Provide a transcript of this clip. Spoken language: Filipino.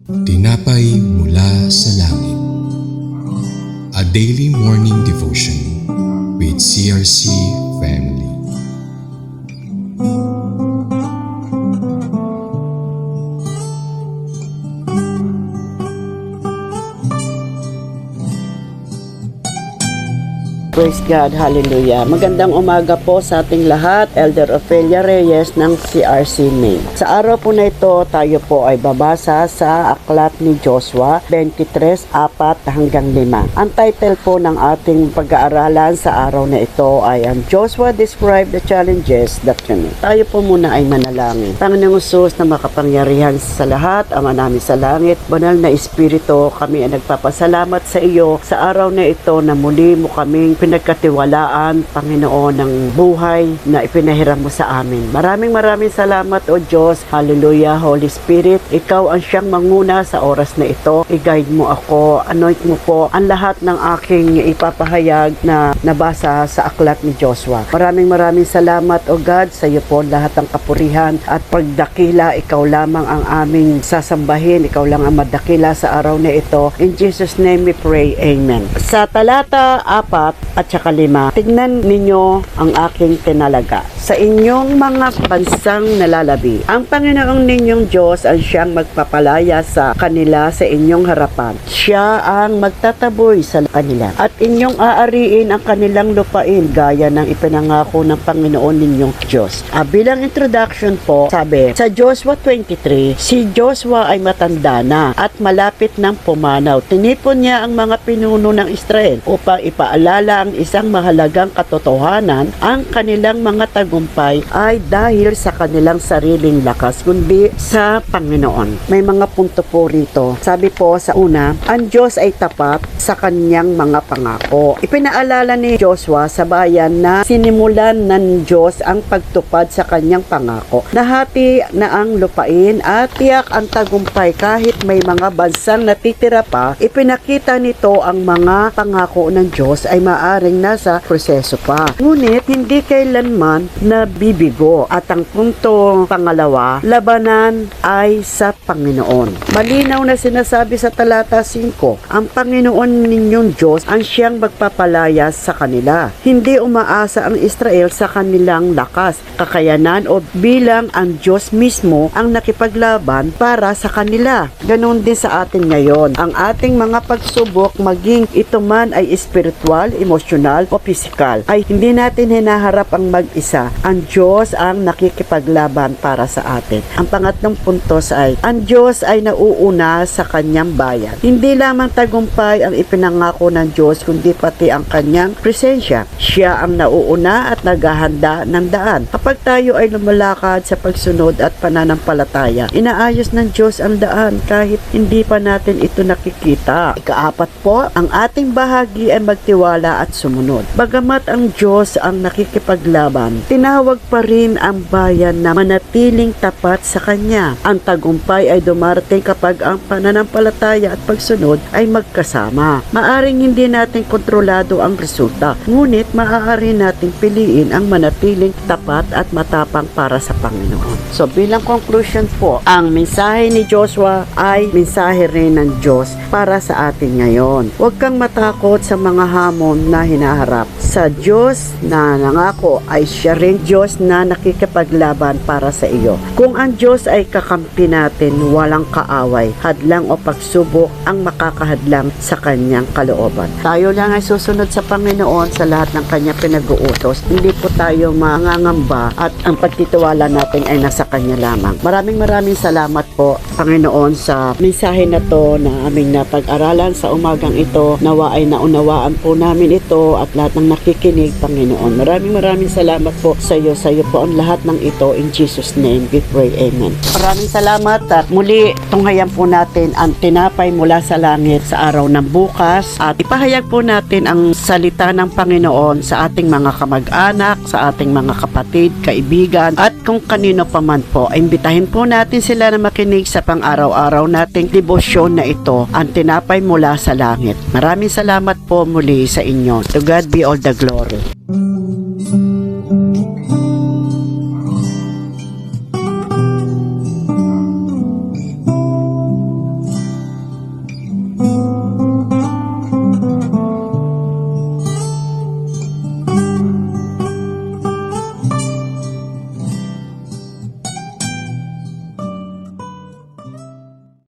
Tinapay mula sa langit. A daily morning devotion with CRC family. Praise God, hallelujah. Magandang umaga po sa ating lahat. Elder Ophelia Reyes ng CRC Maine. Sa araw po na ito, tayo po ay babasa sa aklat ni Joshua 23:4-5. Ang title po ng ating pag-aaralan sa araw na ito ay ang Joshua Describe the Challenges That Can. Tayo po muna ay manalangin. Panginoong Hesus na makapangyarihan sa lahat, Ama namin sa langit, banal na Espiritu, kami ay nagpapasalamat sa iyo sa araw na ito na muli mo kaming pinagkatiwalaan, Panginoon, ng buhay na ipinahiram mo sa amin. Maraming salamat, O Diyos. Hallelujah, Holy Spirit. Ikaw ang siyang manguna sa oras na ito. I-guide mo ako. Anoint mo po ang lahat ng aking ipapahayag na nabasa sa aklat ni Joshua. Maraming salamat, O God. Sa iyo po lahat ng kapurihan at pagdakila. Ikaw lamang ang aming sasambahin. Ikaw lang ang madakila sa araw na ito. In Jesus' name we pray. Amen. Sa talata 4 at saka 5, tignan ninyo ang aking tinalaga. Sa inyong mga bansang nalalabi, ang Panginoong ninyong Diyos ang siyang magpapalaya sa kanila sa inyong harapan. Siya ang magtataboy sa kanila at inyong aariin ang kanilang lupain gaya ng ipinangako ng Panginoon ninyong Diyos. Bilang introduction po, sabi, sa Joshua 23, si Joshua ay matanda na at malapit ng pumanaw. Tinipon niya ang mga pinuno ng Israel upang ipaalala ang isang mahalagang katotohanan, ang kanilang mga tagumpay ay dahil sa kanilang sariling lakas, kundi sa Panginoon. May mga punto po rito. Sabi po sa una, ang Diyos ay tapat sa kanyang mga pangako. Ipinaalala ni Joshua sa bayan na sinimulan ng Diyos ang pagtupad sa kanyang pangako. Nahati na ang lupain at tiyak ang tagumpay kahit may mga bansang natitira pa. Ipinakita nito ang mga pangako ng Diyos ay maaring nasa proseso pa. Ngunit hindi kailanman nabibigo. At ang punto pangalawa, labanan ay sa Panginoon. Malinaw na sinasabi sa talata 5, ang Panginoon ninyong Diyos ang siyang magpapalaya sa kanila. Hindi umaasa ang Israel sa kanilang lakas, kakayanan o bilang ang Diyos mismo ang nakipaglaban para sa kanila. Ganon din sa atin ngayon. Ang ating mga pagsubok, maging ito man ay spiritual, emosyonal o pisikal, ay hindi natin hinaharap ang mag-isa. Ang Diyos ang nakikipaglaban para sa atin. Ang pangatlong puntos ay, ang Diyos ay nauuna sa kanyang bayan. Hindi lamang tagumpay ang ipinangako ng Diyos, kundi pati ang kanyang presensya. Siya ang nauuna at naghahanda ng daan. Kapag tayo ay lumalakad sa pagsunod at pananampalataya, inaayos ng Diyos ang daan kahit hindi pa natin ito nakikita. Ikaapat po, ang ating bahagi ay magtiwala at sumunod. Bagamat ang Diyos ang nakikipaglaban, tinawag pa rin ang bayan na manatiling tapat sa Kanya. Ang tagumpay ay dumarating kapag ang pananampalataya at pagsunod ay magkasama. Maaring hindi natin kontrolado ang resulta, ngunit maaari nating piliin ang manatiling tapat at matapang para sa Panginoon. So bilang conclusion po, ang mensahe ni Joshua ay mensahe rin ng Diyos para sa atin ngayon. Huwag kang matakot sa mga hamon na hinaharap. Sa Diyos na nangako ay siya rin Diyos na nakikipaglaban para sa iyo. Kung ang Diyos ay kakampi natin, walang kaaway, hadlang o pagsubok ang makakahadlang sa kanyang kalooban. Tayo lang ay susunod sa Panginoon sa lahat ng kanyang pinag-uutos. Hindi po tayo mangangamba at ang pagtitiwala natin ay nasa kanya lamang. Maraming salamat po, Panginoon, sa mensahe na to na aming napag-aralan sa umagang ito. Nawa ay naunawaan po namin ito at lahat ng nakikinig, Panginoon. Maraming salamat po sa iyo. Sa iyo po ang lahat ng ito. In Jesus' name we pray. Amen. Maraming salamat at muli tunghayan po natin ang tinapay mula sa langit sa araw ng bukas at ipahayag po natin ang salita ng Panginoon sa ating mga kamag-anak, sa ating mga kapatid, kaibigan at kung kanino pa man po. Imbitahin po natin sila na makinig sa pang-araw-araw nating debosyon na ito, ang tinapay mula sa langit. Maraming salamat po muli sa inyo. To God be all the glory.